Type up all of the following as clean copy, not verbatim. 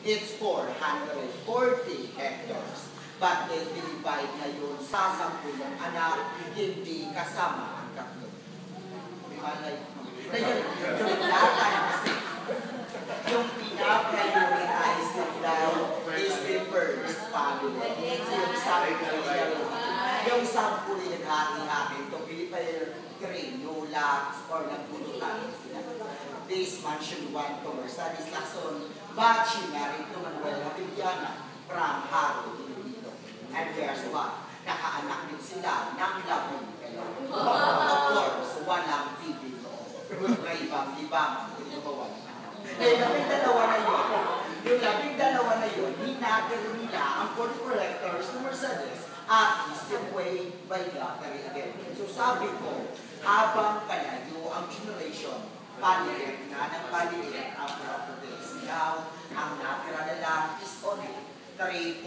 it's 440 hectares. But it divide ngayon sa 10 anak, hindi kasama ang tatlo. Malay mo. Yung data kasi, yung pinaprioritize nila is the first family. Yung sabi ko yung 10 naghati-hati, ito Pilipay train, no labs, or nagpulutan sila. This mansion 1 to Mercedes Lacson, but she married to Manuel Viviana from Haro, Iloilo. And there's what? Nakaanak din sila ng labing kayo. Of course, walang TV no. May ibang-ibang, hindi ba wala? Eh, labing dalawa na yun. Yung labing dalawa na yun, hinagin nila ang board collectors ng Mercedes at the way by lottery again. So sabi ko, habang kalayo ang generation, paliit na ng paliit ang properties. Now, ang natira na lang is only 3.6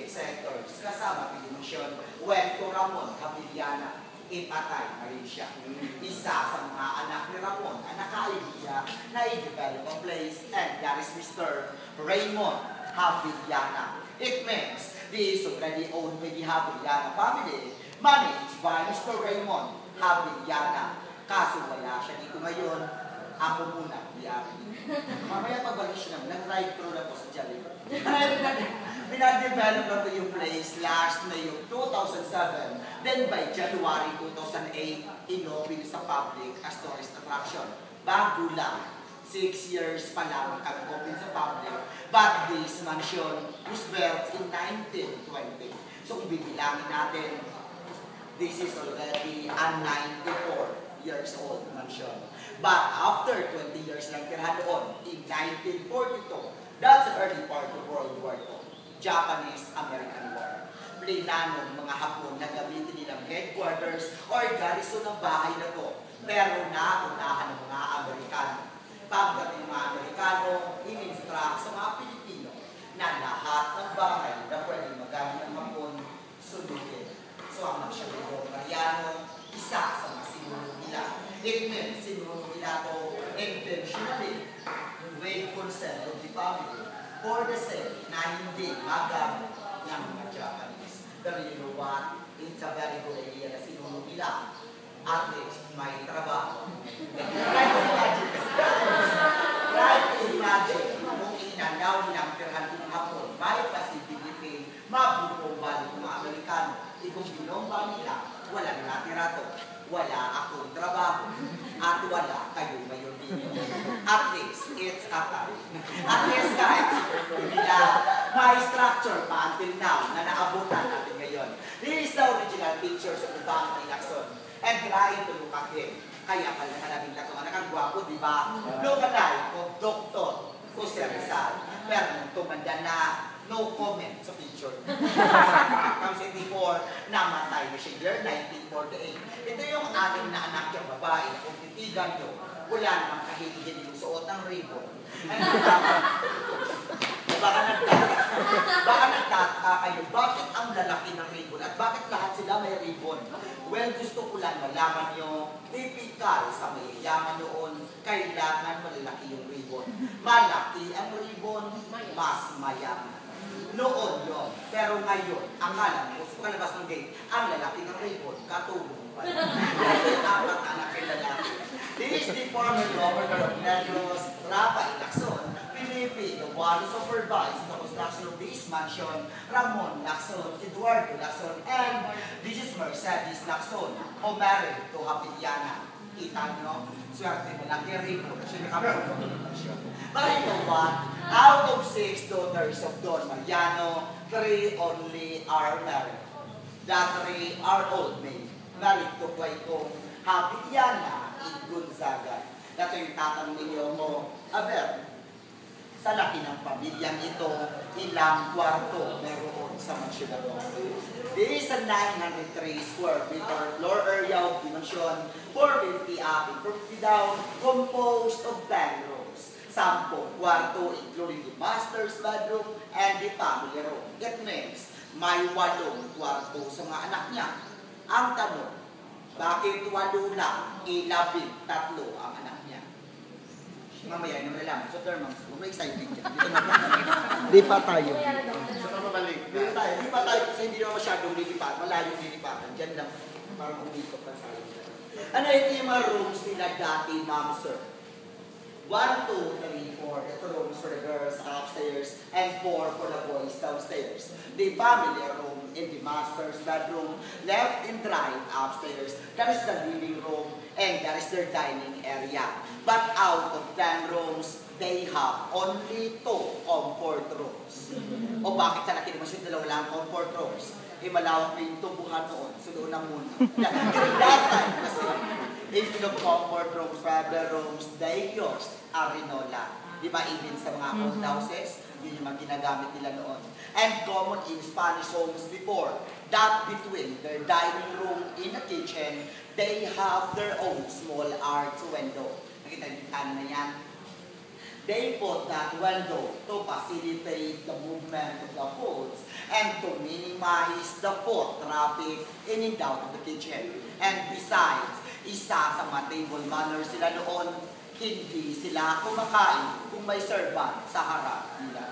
hectares. Kasama pinimensyon, Wento Ramon Habiliana, ipatay na rin siya. Isa sa mga anak ni Ramon ang naka-idea na i-develop ang place, and that is Mr. Raymond Habiliana. It means this already owned by the Habiliana family, managed by Mr. Raymond Habiliana. Kaso wala siya dito ngayon, ako muna, mamaya pagbalik siya naman, nag-drive-thru na po sa Jollibee. Pinadevelop na ito yung place last na yung 2007. Then by January 2008, inopen sa public as tourist attraction. Bago lang, 6 years pa lang kag-open sa public. But this mansion was built in 1920. So kung bibilangin natin, this is already a 94 years old mansion. But after 20 years lang tirahan doon, in 1942, that's the early part of World War II, Japanese-American War. Plinanong mga Hapon na gamitin nilang headquarters or garrison ng bahay na to, pero naunahan ng mga Amerikano. Pagdating ng mga Amerikano, in-instruct sa mga Pilipino na lahat ng bahay na pwede magamit ng Hapon, sundin. So ang Magsiyadero Mariano, isa sa mga sinuno nila. It means sinuno nila to intentionally with consent of the family for the sake na hindi magamit ng mga Japanese. Pero you know what? It's a very good idea na sinuno nila. At least may trabaho. Try to imagine kung inanaw ng tirahan ng Hapon, may possibility mabukong balik ng mga Amerikano. Kung binomba nila, walang natira to. Wala akong trabaho. At wala kayo ngayon din. At least, it's a time. At least guys, nila may structure pa until now na naabutan natin ngayon. This is the original pictures of the Bangkay Lacson. And trying to look at him. Kaya pala nakalabing lang ang anak ang gwapo, di ba? Look at that, of Dr. Jose Rizal. Pero nung tumanda na, no comment sa picture. Comes 84, namatay na siya year 1948. Ito yung anim na anak niyang babae. Kung titigan nyo, wala namang kahit-hili yung suot ng ribbon. Baka nagtaka kayo, bakit ang lalaki ng ribbon? At bakit lahat sila may ribbon? Well, gusto ko lang malaman nyo, typical sa mayayaman noon, kailangan malalaki yung ribbon. Malaki ang ribbon, mas mayaman. Noon yun. Pero ngayon, akala mo, sa palabas ng gate, ang lalaki ng ribbon, katulong pa. Ito yung apat anak ng lalaki. This is the former governor of Negros, Rafael Lacson, Felipe, the one who supervised the construction of this mansion, Ramon Lacson, Eduardo Lacson, and this is Mercedes Lacson, who married to Habiliana. Kita nyo? Swerte mo lang kay Rico. Siya nakapagod ng mansion. But you know what? Out of 6 daughters of Don Mariano, 3 only are married. The 3 are old maid. Married to Quaitong Habiliana in Gonzaga. That's yung tatanong ninyo mo, Aber, sa laki ng pamilyang ito, ilang kwarto meron sa mansyon na ito. There is a 903 square meter floor area of dimension, 450 up and 450 down, composed of 10 rooms. 10 kwarto, including the master's bedroom and the family room. It means may 8 kwarto sa mga anak niya. Ang tanong, bakit 8 lang, 13 ang anak niya? Mamaya nyo nalaman. So, Termang, exciting yan. Dito na Di pa tayo. Saka mabalik na. Di pa tayo kasi hindi naman masyadong lilipat. Malayong lilipatan. Diyan lang. Parang umikot na sa akin. Ano ito yung mga rooms nila dati, ma'am, sir? 1, 2, 3, 4. Ito rooms for the girls upstairs and 4 for the boys downstairs. The family room in the master's bedroom, left and right upstairs. That is the living room and that is their dining area. But out of 10 rooms, they have only 2 comfort rooms. O bakit sa laki naman siya dalawa lang comfort rooms? Eh malawak na yung tubuhan noon. So doon na muna. During that time, kasi instead of comfort rooms, traveler rooms, they used arenola. Di ba, even sa mga old houses, yun yung mga ginagamit nila noon. And common in Spanish homes before, that between their dining room in the kitchen, they have their own small arch window. Nakita niyo na yan? They put that window to facilitate the movement of the foods and to minimize the foot traffic in and out of the kitchen. And besides, isa sa mga table manners sila noon, hindi sila kumakain kung may servant sa harap nila.